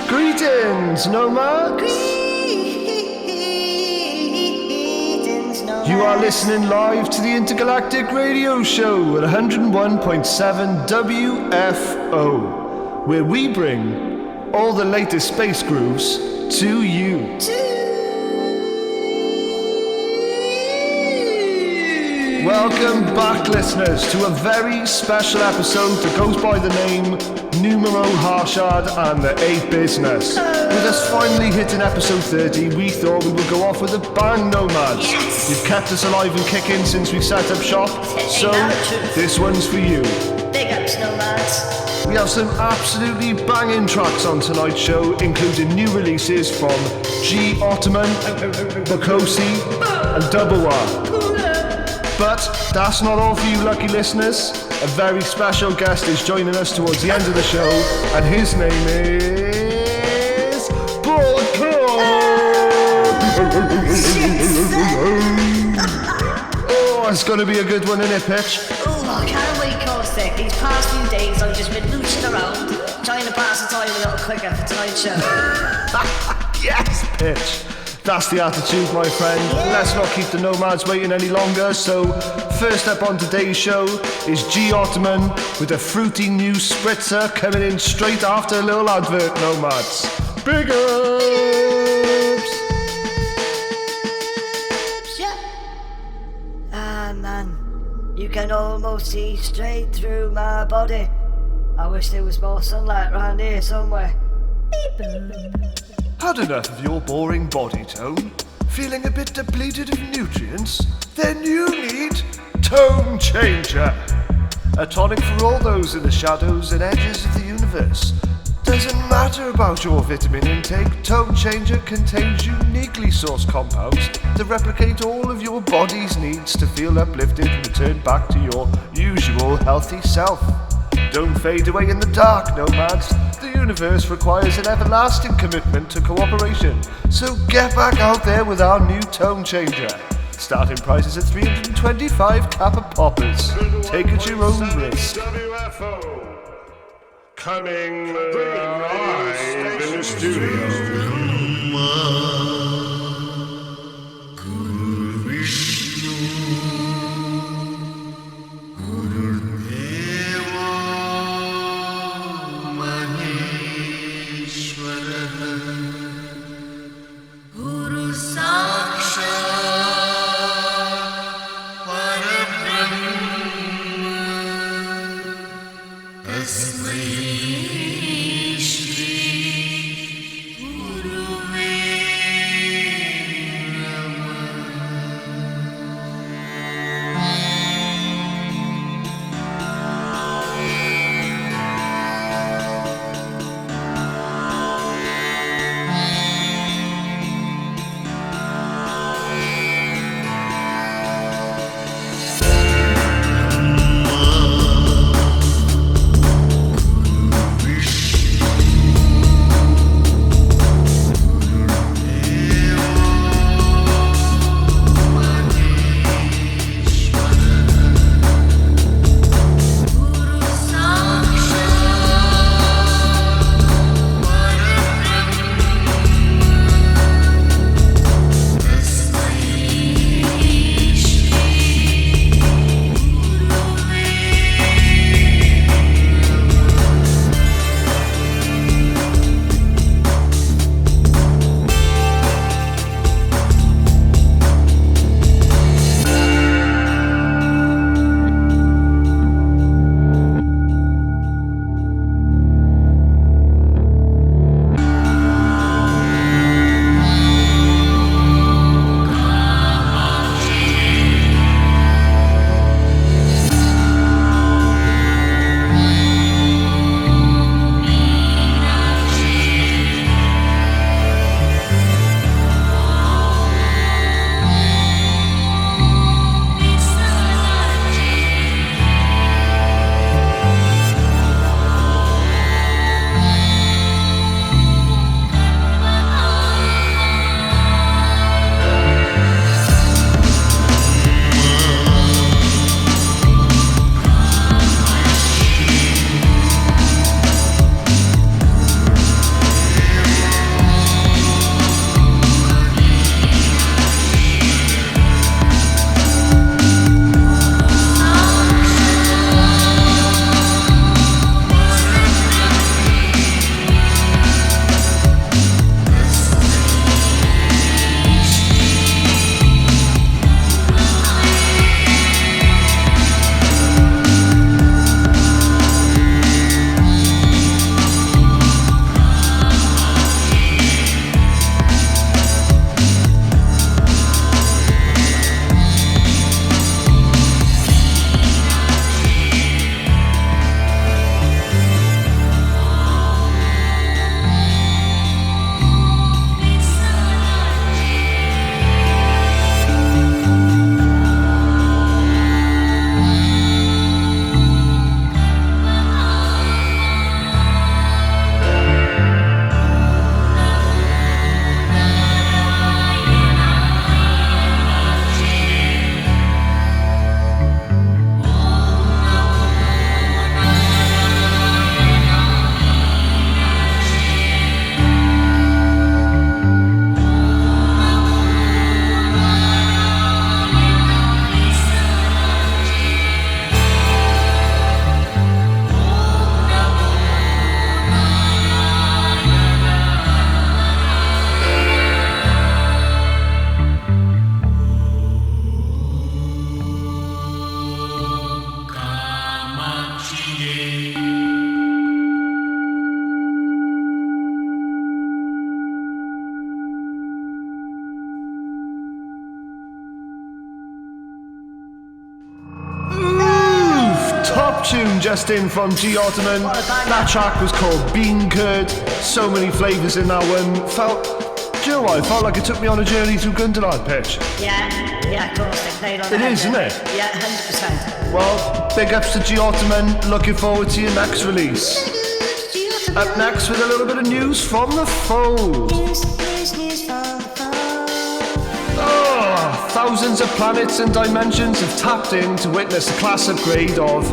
Greetings, nomads! Greetings, nomads. You are listening live to the Intergalactic radio show at 101.7 WFO, where we bring all the latest space grooves to you. Welcome back, listeners, to a very special episode that goes by the name Numero, Harshad and the 8 Business. With us finally hitting episode 30, we thought we would go off with a bang, nomads. Yes. You've kept us alive and kicking since we set up shop, so this one's for you. Big ups, nomads. We have some absolutely banging tracks on tonight's show, including new releases from G. Ottoman, Bakosi and Double. But that's not all for you lucky listeners. A very special guest is joining us towards the end of the show, and his name is Oh, it's going to be a good one, isn't it, Pitch? Oh, I can't wait, Caustic. These past few days I've just been mooching around, trying to pass the time a little quicker for tonight's show. Yes, Pitch. That's the attitude, my friend. Let's not keep the nomads waiting any longer. So, first up on today's show is G. Ottoman with a fruity new spritzer coming in straight after a little advert, nomads. Big ups! Yeah. Ah, man. You can almost see straight through my body. I wish there was more sunlight around here somewhere. Had enough of your boring body tone? Feeling a bit depleted of nutrients? Then you need Tone Changer, a tonic for all those in the shadows and edges of the universe. Doesn't matter about your vitamin intake, Tone Changer contains uniquely sourced compounds that replicate all of your body's needs to feel uplifted and return back to your usual healthy self. Don't fade away in the dark, nomads. The universe requires an everlasting commitment to cooperation. So get back out there with our new Tone Changer. Starting prices at 325 Kappa Poppers. Take it at your own risk. WFO. Coming live in the studio. Guru tune just in from G Ottoman. That track was called Bean Curd. So many flavours in that one. Do you know what? I felt like it took me on a journey through Gundelad, Pitch. Yeah, Caustic played on It is, isn't it? Yeah, 100%. Well, big ups to G Ottoman. Looking forward to your next release. Up next with a little bit of news from the fold. Thousands of planets and dimensions have tapped in to witness the class upgrade of,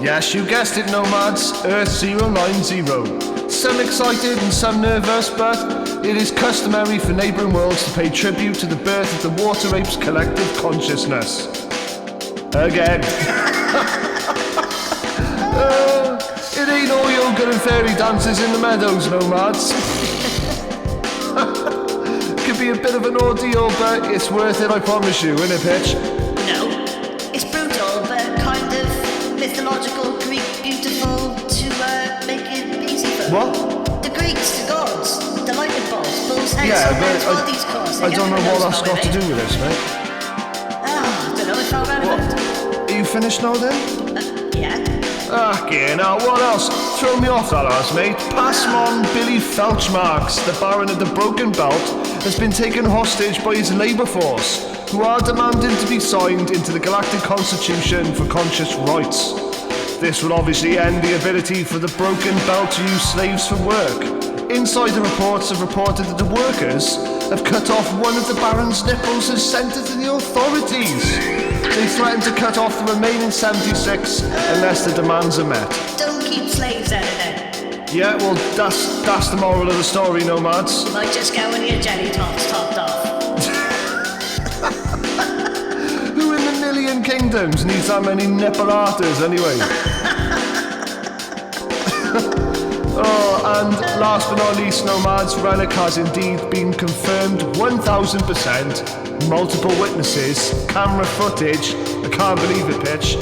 yes, you guessed it, nomads, Earth 090. Some excited and some nervous, but it is customary for neighbouring worlds to pay tribute to the birth of the water ape's collective consciousness. Again. It ain't all yoga and fairy dances in the meadows, nomads. Could be a bit of an ordeal, but it's worth it, I promise you, innit, Pitch? No, it's brutal, but kind of mythological, Greek, beautiful to make it easy for What? the Greeks, the gods, the lightning bolts, bulls' heads, Yeah, heads, but bodies, cause I don't know what that's got to do with this, mate. I don't know if I'm relevant. Are you finished now then? Yeah. Okay, now what else? Throw me off that ass, mate. Passmon Billy Felchmarks, the Baron of the Broken Belt, has been taken hostage by his labour force, who are demanding to be signed into the Galactic Constitution for conscious rights. This will obviously end the ability for the Broken Belt to use slaves for work. Insider reports have reported that the workers have cut off one of the Baron's nipples and sent it to the authorities. They threaten to cut off the remaining 76 unless the demands are met. Don't keep slaves out of it. Yeah, well, that's the moral of the story, nomads. You might just go when your jelly top's topped off. Who in the million kingdoms needs that many nipple arters anyway? Oh, and last but not least, nomads, Relic has indeed been confirmed 1000%. Multiple witnesses, camera footage. I can't believe it, Pitch.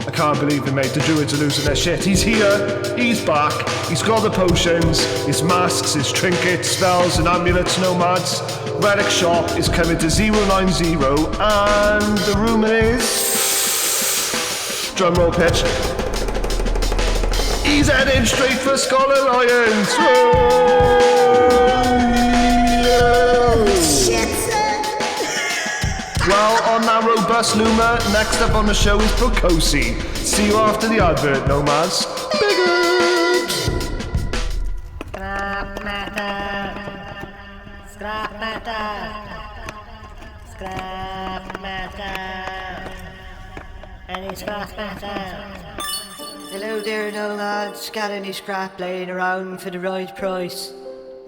I can't believe it, mate. The druids are losing their shit. He's here, he's back, he's got the potions, his masks, his trinkets, spells and amulets, nomads. Relic shop is coming to 090, and the rumour is... Drumroll, Pitch. He's heading straight for Skull Alliance! Well, on that robust luma, next up on the show is Pocosi. See you after the advert, nomads. Big ups! Scrap matter. Scrap matter. Scrap matter. Any scrap matter? Hello there, nomads. Got any scrap laying around for the right price?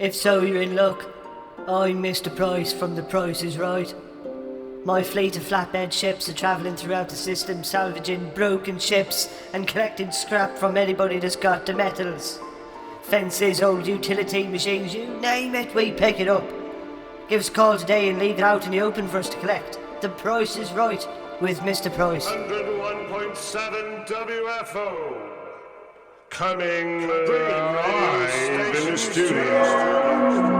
If so, you're in luck. I'm Mr. Price from The Price is Right. My fleet of flatbed ships are travelling throughout the system, salvaging broken ships and collecting scrap from anybody that's got the metals. Fences, old utility machines, you name it, we pick it up. Give us a call today and leave it out in the open for us to collect. The Price is Right with Mr. Price. 101.7 WFO. Coming live in the studio.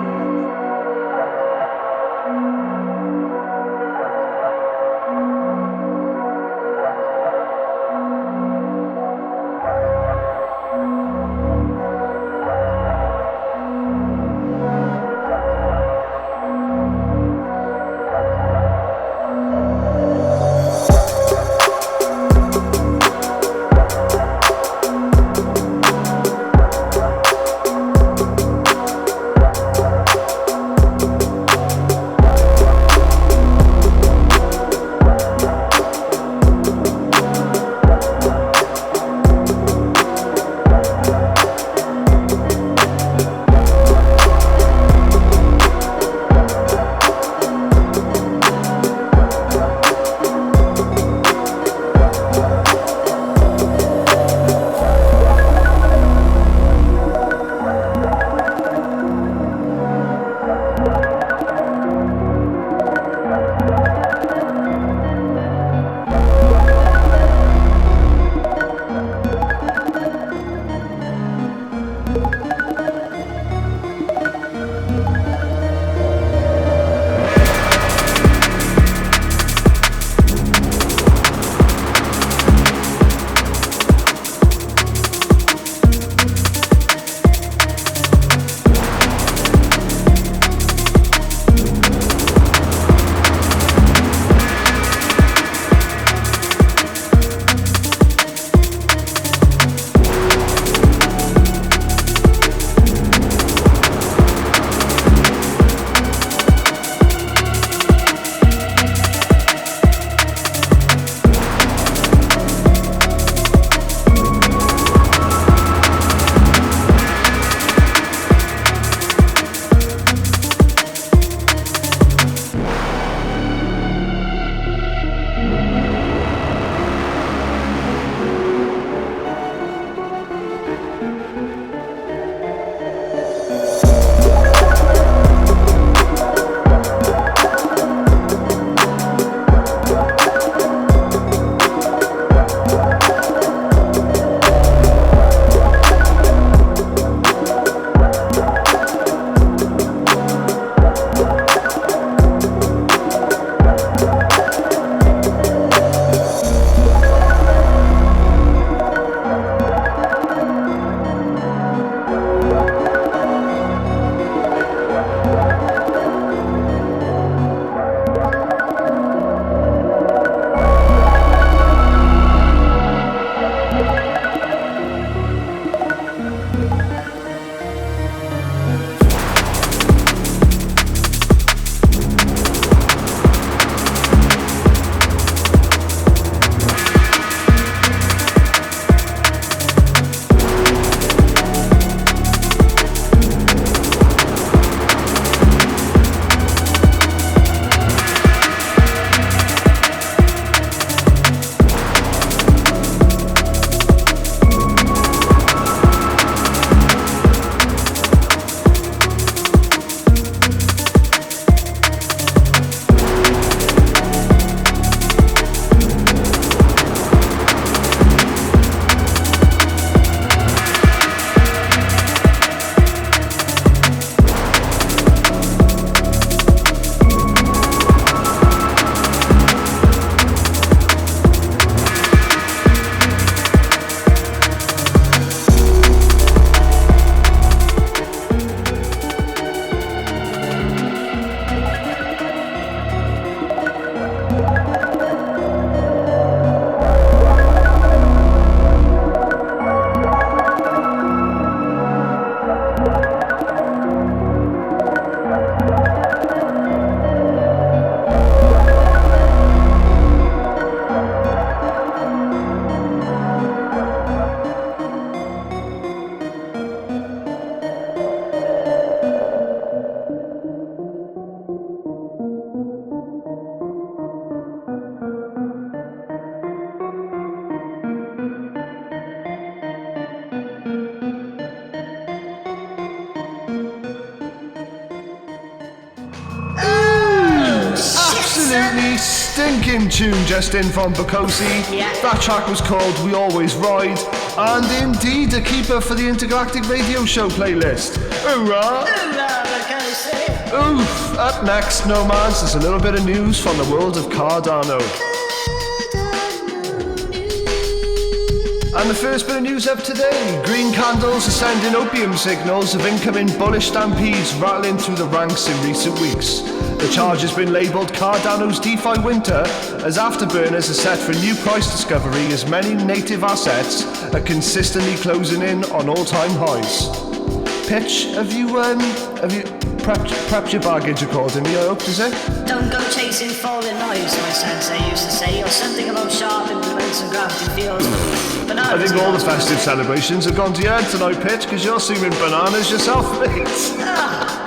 absolutely stinking tune just in from Bakosi. Yeah. That track was called We Always Ride, and indeed a keeper for the Intergalactic radio show playlist. Hoorah! Oof! Up next, Nomads, there's a little bit of news from the world of Cardano. And the first bit of news up today, green candles are sending opium signals of incoming bullish stampedes rattling through the ranks in recent weeks. The charge has been labelled Cardano's DeFi winter, as afterburners are set for a new price discovery as many native assets are consistently closing in on all-time highs. Pitch, have you prepped your baggage accordingly, I hope, is it? Don't go chasing falling knives, my sensei used to say, or something about sharp implements and grafting fields. I think all the festive celebrations have gone to your head tonight, Pitch, because you're seeming bananas yourself, mate.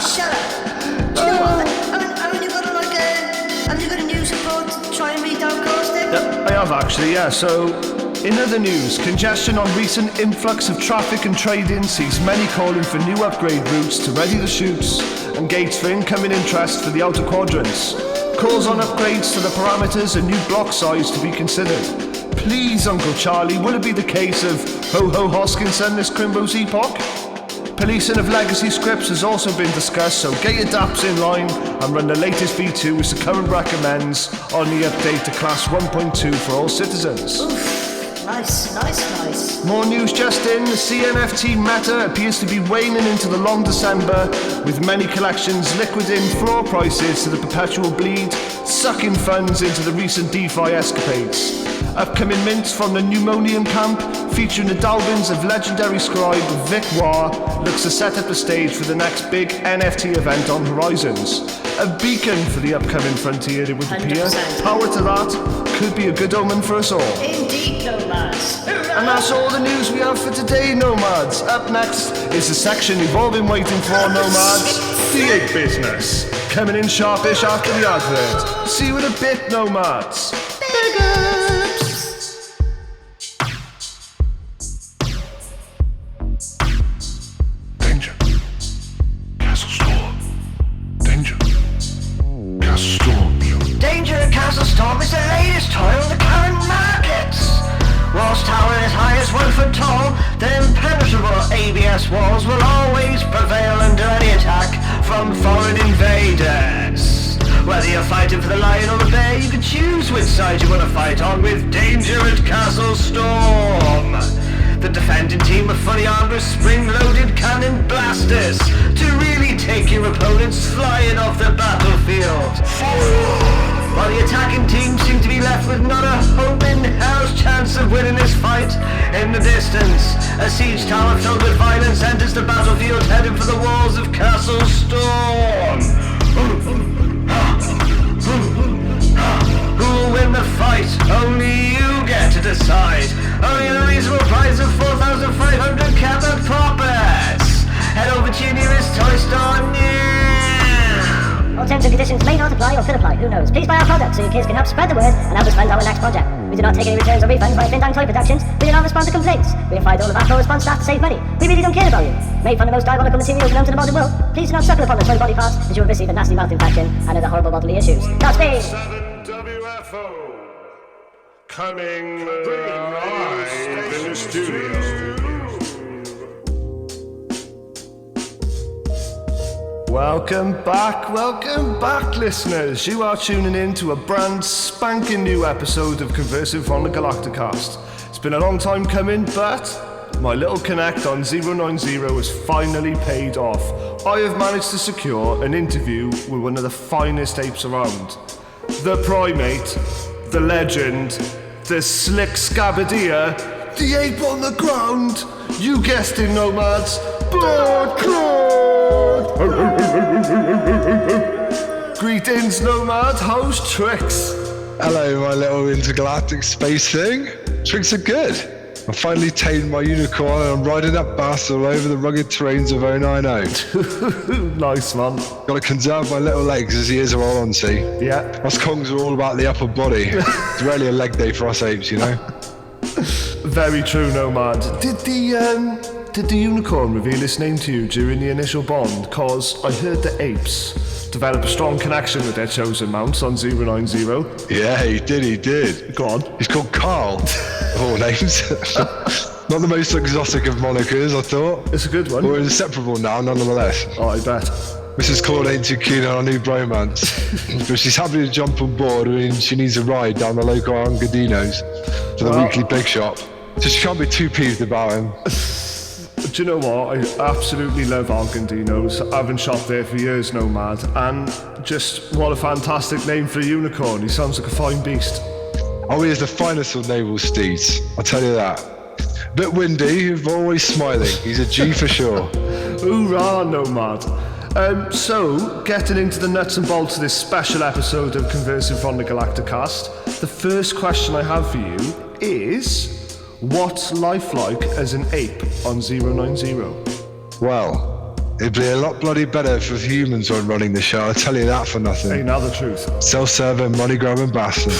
Shut up. Do you know what? Haven't you got a news report to try and read down Caustic? Yeah, I have actually, yeah. So, in other news, congestion on recent influx of traffic and trading sees many calling for new upgrade routes to ready the chutes and gates for incoming interest for the outer quadrants. Calls on upgrades to the parameters and new block size to be considered. Please, Uncle Charlie, will it be the case of Ho-Ho Hoskinson this Crimbo's epoch? Policing of legacy scripts has also been discussed, so get your dApps in line and run the latest V2 as the current recommends on the update to class 1.2 for all citizens. Oof. Nice. More news just in, the CNFT meta appears to be waning into the long December, with many collections liquidating floor prices to the perpetual bleed, sucking funds into the recent DeFi escapades. Upcoming mints from the Pneumonium camp, featuring the Dalvins of legendary scribe Vic War, looks to set up the stage for the next big NFT event on Horizons. A beacon for the upcoming frontier, it would appear. 100%. Power to that, could be a good omen for us all. Indeed, Nomads. And that's all the news we have for today, Nomads. Up next is the section you've all been waiting for, Nomads. The egg business. Coming in sharpish after the advert. See you in a bit, Nomads. Danger. Castle Storm. Danger. Castle Storm. Danger at Castle Storm is the latest toy on the current markets. Whilst towering as high as 1 foot tall, the impenetrable ABS walls will always prevail under any attack from foreign invaders. Whether you're fighting for the lion or the bear, you can choose which side you want to fight on with Danger at Castle Storm. The defending team are fully armed with spring-loaded cannon blasters to really take your opponents flying off the battlefield. While the attacking team seem to be left with not a hope in hell's chance of winning this fight. In the distance, a siege tower filled with violence enters the battlefield, heading for the walls of Castle Storm. Who'll win the fight? Only you get to decide. Only a reasonable price of 4,500 cabinet poppers. Head over to your nearest toy store now. All terms and conditions may not apply or could apply, who knows. Please buy our products so your kids can help spread the word and help us fund our next project. We do not take any returns or refunds by Flintdown Toy Productions. We do not respond to complaints. We have fired all of our correspondence staff to save money. We really don't care about you. Made from the most diabolical materials known to the modern world. Please do not suckle upon the toy body parts, as you will receive a nasty mouth infection and other horrible bodily issues. Godspeed! 101.7 WFO. Coming live in the studio. Welcome back, listeners. You are tuning in to a brand spanking new episode of Conversing from the Galacticast. It's been a long time coming, but my little connect on 090 has finally paid off. I have managed to secure an interview with one of the finest apes around. The primate, the legend, the slick scabadia, the ape on the ground. You guessed it, Nomads. Blood Claude! Greetings, Nomad. How's Tricks? Hello, my little intergalactic space thing. Tricks are good. I finally tamed my unicorn and I'm riding that bastard all over the rugged terrains of 090. Nice, man. Gotta conserve my little legs as the years roll on, see? Yeah. Us Kongs are all about the upper body. It's rarely a leg day for us apes, you know? Very true, Nomad. Did did the unicorn reveal its name to you during the initial bond? Cause I heard the apes develop a strong connection with their chosen mounts on 090. Yeah, he did. Go on. He's called Carl, of all names. Not the most exotic of monikers, I thought. It's a good one. We're inseparable now, nonetheless. Oh, I bet. Mrs. Claude ain't too keen on our new bromance, but she's happy to jump on board when she needs a ride down the local Angadino's to the weekly big shop. So she can't be too peeved about him. Do you know what? I absolutely love Argentinos. I haven't shopped there for years, Nomad. And just what a fantastic name for a unicorn. He sounds like a fine beast. Oh, he is the finest of naval steeds, I'll tell you that. Bit windy, but always smiling. He's a G for sure. Hoorah, Nomad. So, getting into the nuts and bolts of this special episode of Conversing from the Galactic Cast, the first question I have for you is, what's life like as an ape on 090? Well, it'd be a lot bloody better if humans weren't running the show, I'll tell you that for nothing. Ain't that the truth? Self-serving, money-grabbing bastards.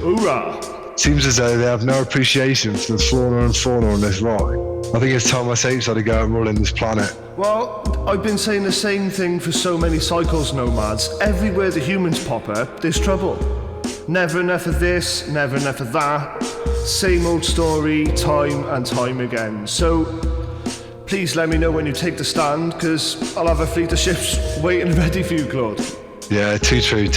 Hoorah! Seems as though they have no appreciation for the flora and fauna on this rock. I think it's time us apes had to go and rule in this planet. Well, I've been saying the same thing for so many cycles, Nomads. Everywhere the humans pop up, there's trouble. Never enough of this, never enough of that. Same old story, time and time again. So, please let me know when you take the stand, because I'll have a fleet of ships waiting ready for you, Claude. Yeah, too true.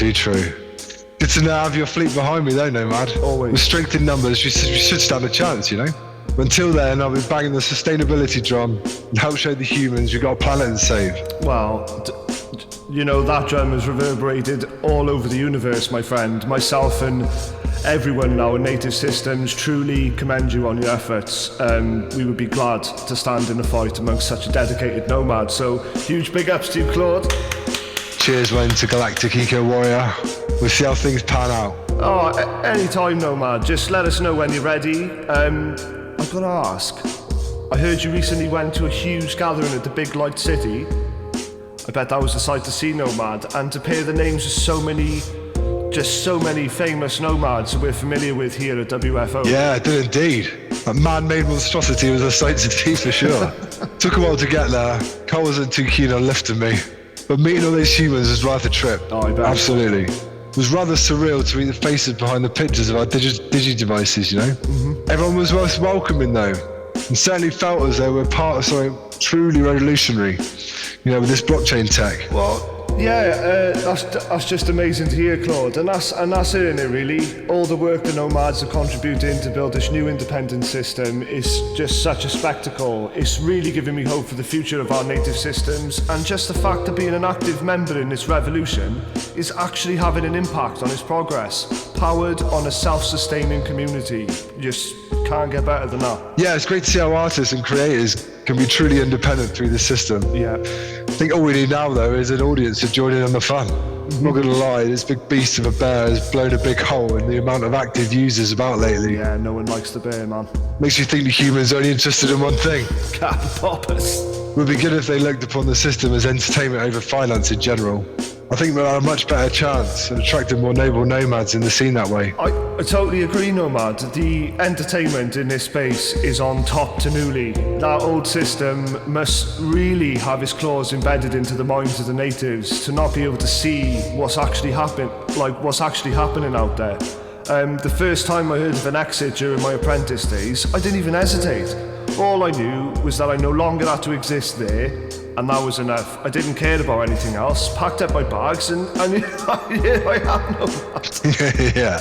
Good to now have your fleet behind me though, Nomad. Always. With strength in numbers, we should stand a chance, you know? Until then, I'll be banging the sustainability drum and help show the humans we've got a planet to save. Well, you know, that drum has reverberated all over the universe, my friend. Myself and everyone now in native systems truly commend you on your efforts. We would be glad to stand in a fight amongst such a dedicated nomad. So, huge big ups to you, Claude. Cheers, my intergalactic eco-warrior. We'll see how things pan out. Oh, anytime, Nomad. Just let us know when you're ready. I've got to ask. I heard you recently went to a huge gathering at the Big Light City. I bet that was a sight to see, Nomad. And to pair the names of so many famous nomads that we're familiar with here at WFO. Yeah, I did indeed. That man-made monstrosity was a sight to see for sure. Took a while to get there. Carl wasn't too keen on lifting me. But meeting all those humans was worth a trip. Oh, I bet. Absolutely. It was rather surreal to meet the faces behind the pictures of our digi devices, you know? Mm-hmm. Everyone was most welcoming though, and certainly felt as though we're part of something truly revolutionary, you know, with this blockchain tech. Well, yeah, that's just amazing to hear, Claude, and that's it, really. All the work the nomads are contributing to build this new independent system is just such a spectacle. It's really giving me hope for the future of our native systems, and just the fact of being an active member in this revolution is actually having an impact on its progress, powered on a self-sustaining community. Just can't get better than that. Yeah, it's great to see how artists and creators can be truly independent through the system. Yeah. I think all we need now, though, is an audience to join in on the fun. I'm not going to lie, this big beast of a bear has blown a big hole in the amount of active users about lately. Yeah, no one likes the bear, man. Makes you think the humans are only interested in one thing. Cat poppers. It would be good if they looked upon the system as entertainment over finance in general. I think we'll have a much better chance of attracting more naval nomads in the scene that way. I totally agree, Nomad. The entertainment in this space is on top to newly. That old system must really have its claws embedded into the minds of the natives to not be able to see what's actually happening out there. The first time I heard of an exit during my apprentice days, I didn't even hesitate. All I knew was that I no longer had to exist there, and that was enough. I didn't care about anything else, packed up my bags, and here I am, Nomad. Yeah,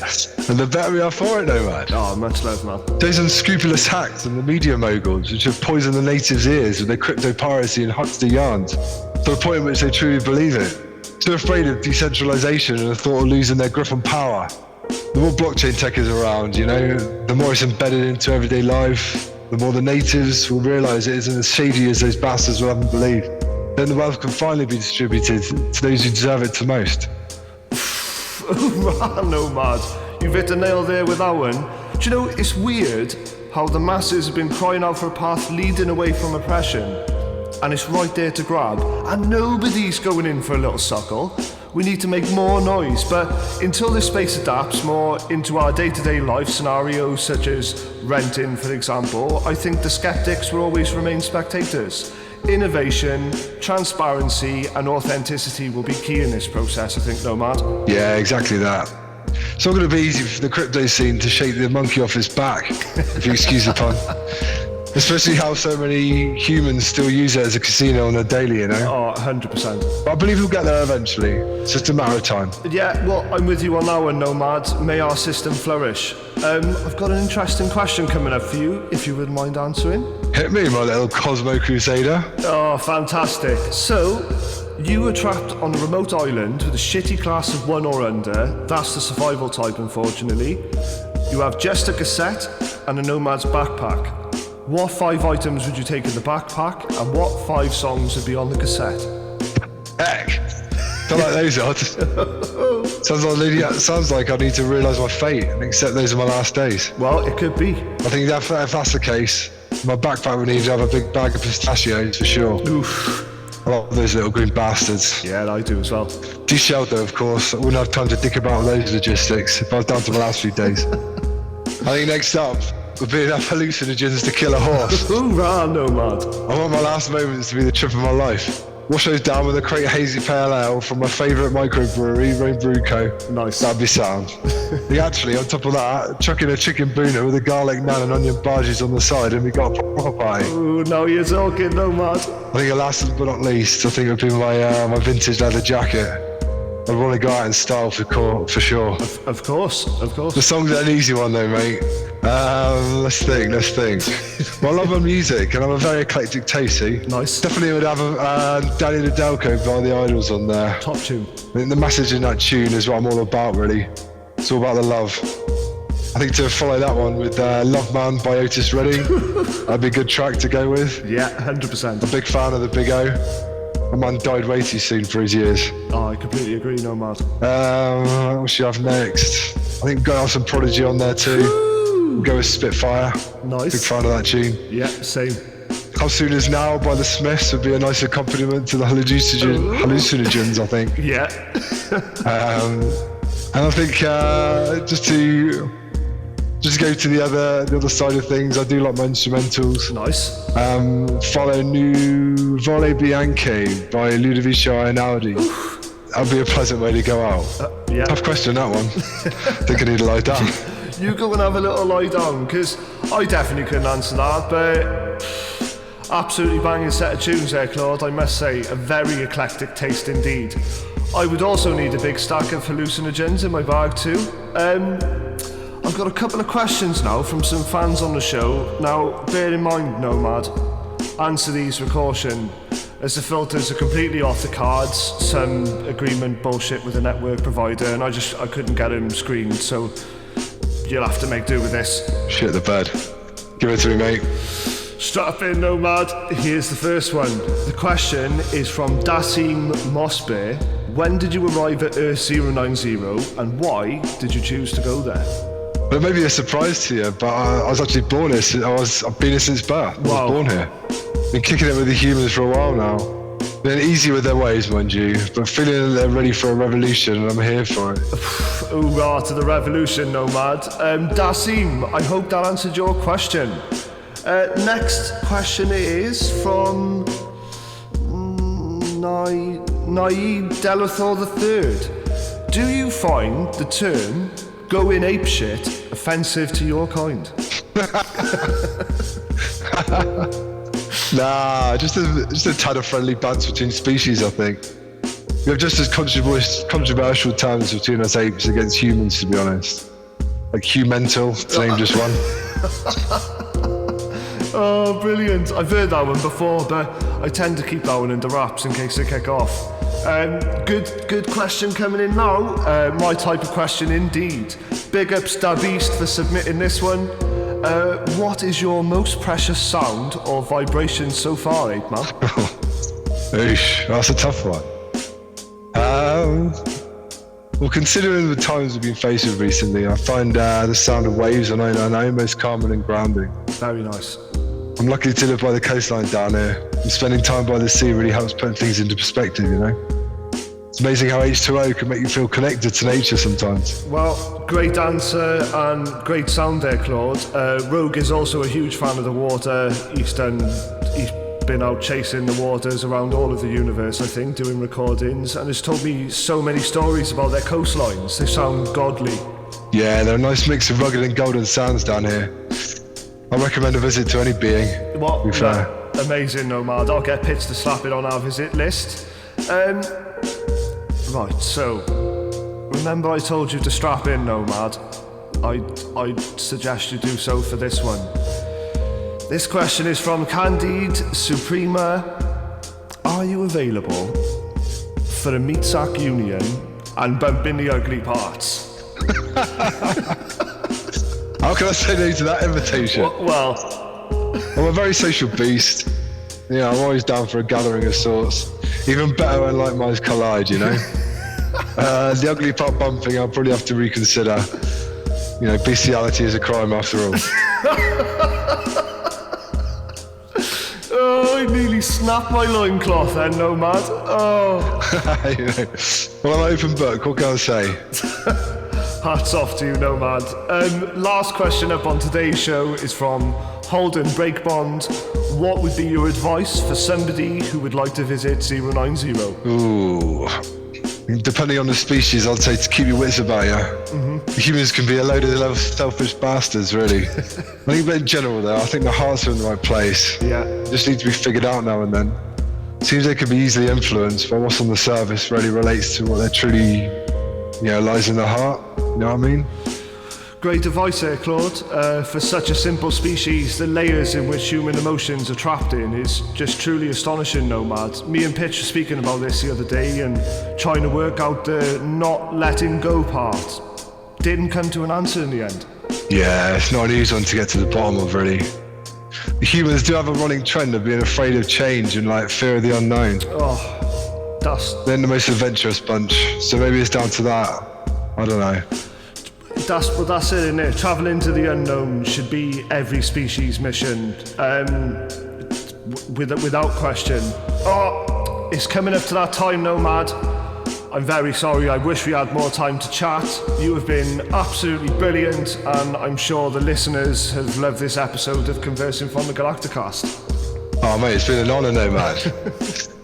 and the better we are for it, Nomad. Oh, much love, man. Those unscrupulous hacks and the media moguls which have poisoned the natives' ears with their crypto piracy and huckster yarns, to the point in which they truly believe it. Too afraid of decentralization and the thought of losing their grip on power. The more blockchain tech is around, you know, the more it's embedded into everyday life, the more the natives will realise it isn't as shady as those bastards will have them believe. Then the wealth can finally be distributed to those who deserve it to most. Nomad, you've hit the nail there with that one. Do you know, it's weird how the masses have been crying out for a path leading away from oppression. and it's right there to grab, and nobody's going in for a little suckle. We need to make more noise, but until this space adapts more into our day-to-day life scenarios, such as renting, for example, I think the skeptics will always remain spectators. Innovation, transparency, and authenticity will be key in this process, I think, Nomad. Yeah, exactly that. It's not going to be easy for the crypto scene to shake the monkey off his back, if you excuse the pun. Especially how so many humans still use it as a casino on a daily, you know? Oh, 100%. But I believe we'll get there eventually. It's just a matter of time. Yeah, well, I'm with you on that one, Nomad. May our system flourish. I've got an interesting question coming up for you, if you wouldn't mind answering. Hit me, my little Cosmo Crusader. Oh, fantastic. So, you were trapped on a remote island with a shitty class of 1 or under. That's the survival type, unfortunately. You have just a cassette and a Nomad's backpack. What 5 items would you take in the backpack, and what 5 songs would be on the cassette? Heck! Don't like those odds. Sounds like I need to realise my fate and accept those are my last days. Well, it could be. I think if that's the case, my backpack would need to have a big bag of pistachios for sure. Oof. I love those little green bastards. Yeah, I do as well. De-shelled though, of course. I wouldn't have time to dick about with those logistics if I was down to my last few days. I think next up would be enough hallucinogens to kill a horse. Hoorah, Nomad. I want my last moments to be the trip of my life. Wash those down with a crate of hazy pale ale from my favourite microbrewery, Rain Brew Co. Nice. That'd be sound. Actually, on top of that, chuck in a chicken booner with a garlic naan and onion bhajis on the side, and we got a proper party. Ooh, now you're talking, Nomad. I think last but not least, I think it would be my vintage leather jacket. I'd want to go out in style for sure. Of course. The song's an easy one though, mate. Let's think. Well, I love my music and I'm a very eclectic taste, see? Nice. Definitely would have a Danny the Delco by the Idols on there. Top tune. I think the message in that tune is what I'm all about, really. It's all about the love. I think to follow that one with Love Man by Otis Redding, that'd be a good track to go with. Yeah, 100%. I'm a big fan of the Big O. The man died way too soon for his years. Oh, I completely agree, Nomad. What should I have next? I think go have some Prodigy on there too. Go with Spitfire. Nice. Big fan of that tune. Yeah, same. How Soon Is Now by the Smiths would be a nice accompaniment to the hallucinogens, I think. Yeah. And I think just to go to the other side of things, I do like my instrumentals. Nice. Follow Nu Volle Bianche by Ludovico Einaudi. That'd be a pleasant way to go out. Yeah. Tough question, that one. Think I need to lie down. You go and have a little lie down, because I definitely couldn't answer that, but absolutely banging set of tunes there, Claude, I must say. A very eclectic taste indeed. I would also need a big stack of hallucinogens in my bag too. I've got a couple of questions now from some fans on the show. Now, bear in mind, Nomad, answer these with caution, as the filters are completely off the cards, some agreement bullshit with a network provider, and I couldn't get them screened, so you'll have to make do with this. Shit the bed. Give it to me, mate. Strap in, Nomad. Here's the first one. The question is from Dasim Mosbe. When did you arrive at Earth 090, and why did you choose to go there? Well, it may be a surprise to you, but I was actually born here. I've been here since birth. I was born here. Been kicking it with the humans for a while now. Been easy with their ways, mind you, but feeling they're ready for a revolution, and I'm here for it. Hoorah to the revolution, Nomad. Dasim, I hope that answered your question. Next question is from Naid Delathor III. Do you find the term going apeshit offensive to your kind? Nah, just a tad of friendly banter between species, I think. We have just as controversial terms between us apes against humans, to be honest. Like humental, to name just one. Oh, brilliant. I've heard that one before, but I tend to keep that one under wraps in case they kick off. Good question coming in now. My type of question indeed. Big ups Da Beast for submitting this one. What is your most precious sound or vibration so far, Ape Man? Oosh, that's a tough one. Well, considering the times we've been faced with recently, I find the sound of waves on 999 most calming and grounding. Very nice. I'm lucky to live by the coastline down here. And spending time by the sea really helps put things into perspective, you know? It's amazing how H2O can make you feel connected to nature sometimes. Well, great answer and great sound there, Claude. Rogue is also a huge fan of the water. He's been out chasing the waters around all of the universe, I think, doing recordings, and has told me so many stories about their coastlines. They sound godly. Yeah, they're a nice mix of rugged and golden sands down here. I recommend a visit to any being. What? To be fair. Amazing, Nomad. I'll get Pitch to slap it on our visit list. Right, so remember I told you to strap in, Nomad? I'd suggest you do so for this one. This question is from Candide Suprema. Are you available for a meat sack union and bump in the ugly parts? How can I say no to that invitation? Well, I'm a very social beast. Yeah, I'm always down for a gathering of sorts. Even better when like minds collide, you know? The ugly part bumping, I'll probably have to reconsider. You know, bestiality is a crime after all. Oh, I nearly snapped my loincloth then, Nomad. Oh. You know, well, I'm an open book, what can I say? Hats off to you, Nomad. Last question up on today's show is from Holden Breakbond. What would be your advice for somebody who would like to visit 090? Ooh. Depending on the species, I'd say to keep your wits about you. Mm-hmm. Humans can be a load of selfish bastards, really. I think, but in general, though, I think the hearts are in the right place. Yeah. Just need to be figured out now and then. Seems they can be easily influenced, but what's on the surface really relates to what they're truly, lies in the heart. You know what I mean? Great advice there, Claude. For such a simple species, the layers in which human emotions are trapped in is just truly astonishing, Nomad. Me and Pitch were speaking about this the other day and trying to work out the not letting go part. Didn't come to an answer in the end. Yeah, it's not an easy one to get to the bottom of, really. The humans do have a running trend of being afraid of change and fear of the unknown. Oh, they're the most adventurous bunch, so maybe it's down to that. I don't know. That's it, isn't it? Travelling to the unknown should be every species' mission, without question. Oh, it's coming up to that time, Nomad. I'm very sorry, I wish we had more time to chat. You have been absolutely brilliant, and I'm sure the listeners have loved this episode of Conversing from the Galacticast. Oh mate, it's been an honour, Nomad.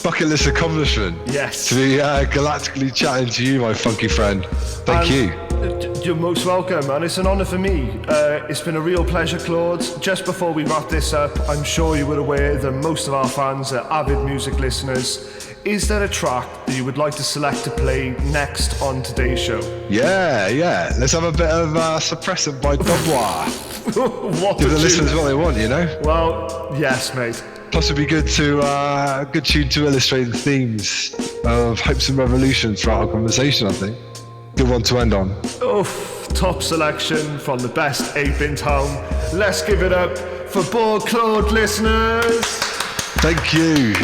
Bucket list accomplishment. Yes. To be galactically chatting to you, my funky friend. Thank you. You're most welcome, and it's an honour for me. It's been a real pleasure, Claude. Just before we wrap this up, I'm sure you were aware that most of our fans are avid music listeners. Is there a track that you would like to select to play next on today's show? Yeah. Let's have a bit of Suppressant by Dubois. Give the listeners what they want, you know? Well, yes, mate. Plus it'd be good to a good tune to illustrate the themes of hopes and revolution throughout our conversation, I think. Good one to end on. Oof, top selection from the best ape in town. Let's give it up for Bored Claude listeners. Thank you.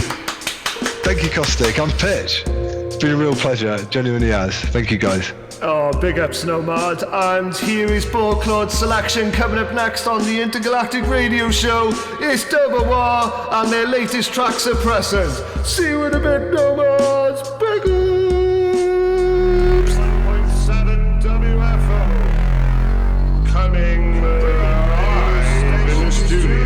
Thank you, Caustic. I'm Pitch. It's been a real pleasure. It genuinely has. Thank you, guys. Oh, big ups, Nomad. And here is Bored Claude's selection coming up next on the Intergalactic radio show. It's Dubois and their latest track, Suppressant. See you in a bit, Nomads. Big ups. 101.7 WFO. Coming live in the studio.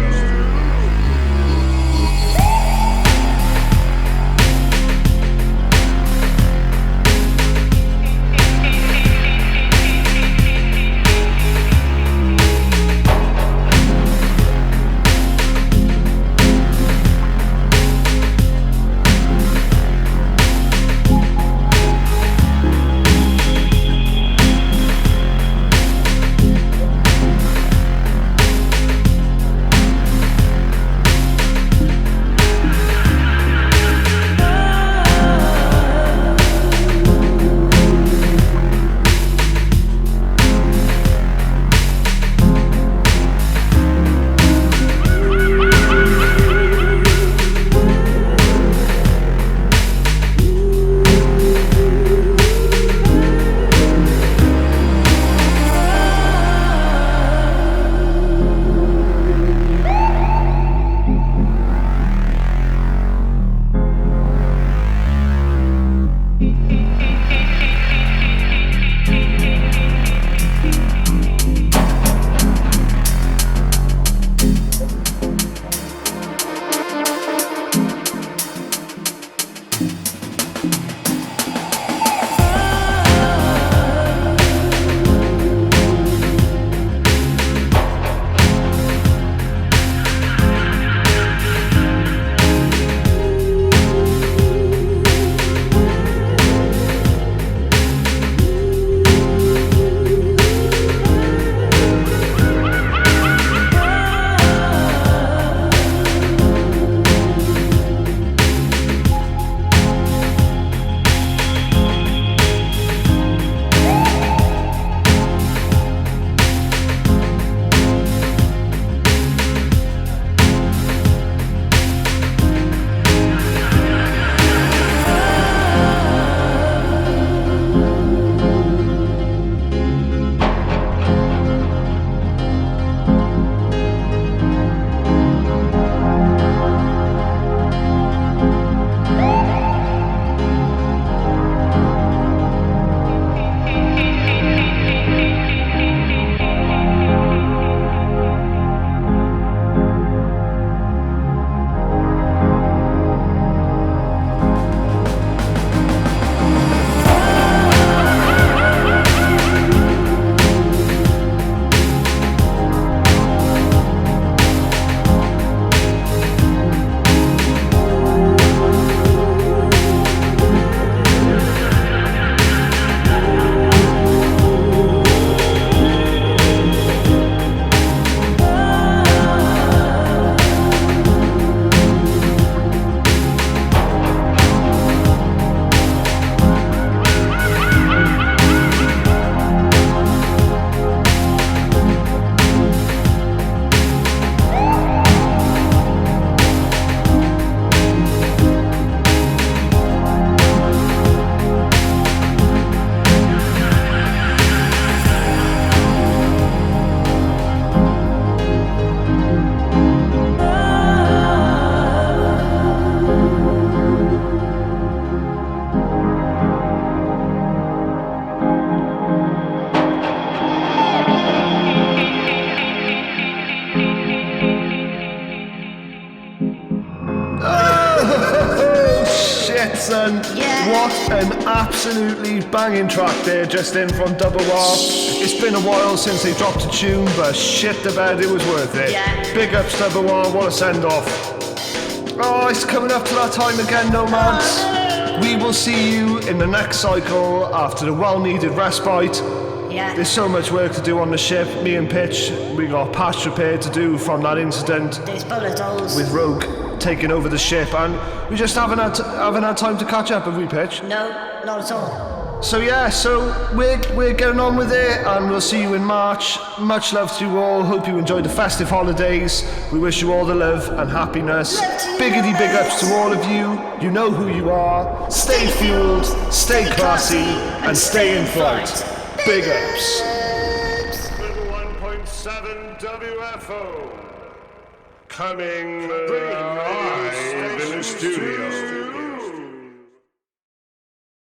Son, what an absolutely banging track there, just in from Double R. It's been a while since they dropped a tune, but shit the bed, it was worth it. Yeah. Big ups Double R, what a send off. Oh, it's coming up to that time again, nomads. We will see you in the next cycle after the well-needed respite. Yeah. There's so much work to do on the ship. Me and Pitch, we got patch repair to do from that incident There's bullet holes. with Rogue taking over the ship, and we just haven't had time to catch up, have we, Pitch? No, not at all. So yeah, we're getting on with it, and we'll see you in March. Much love to you all. Hope you enjoyed the festive holidays. We wish you all the love and happiness. Biggity big ups to all of you. You know who you are. Stay fueled, stay classy, and stay in flight. Big ups. 101.7 WFO. Coming live in the studio.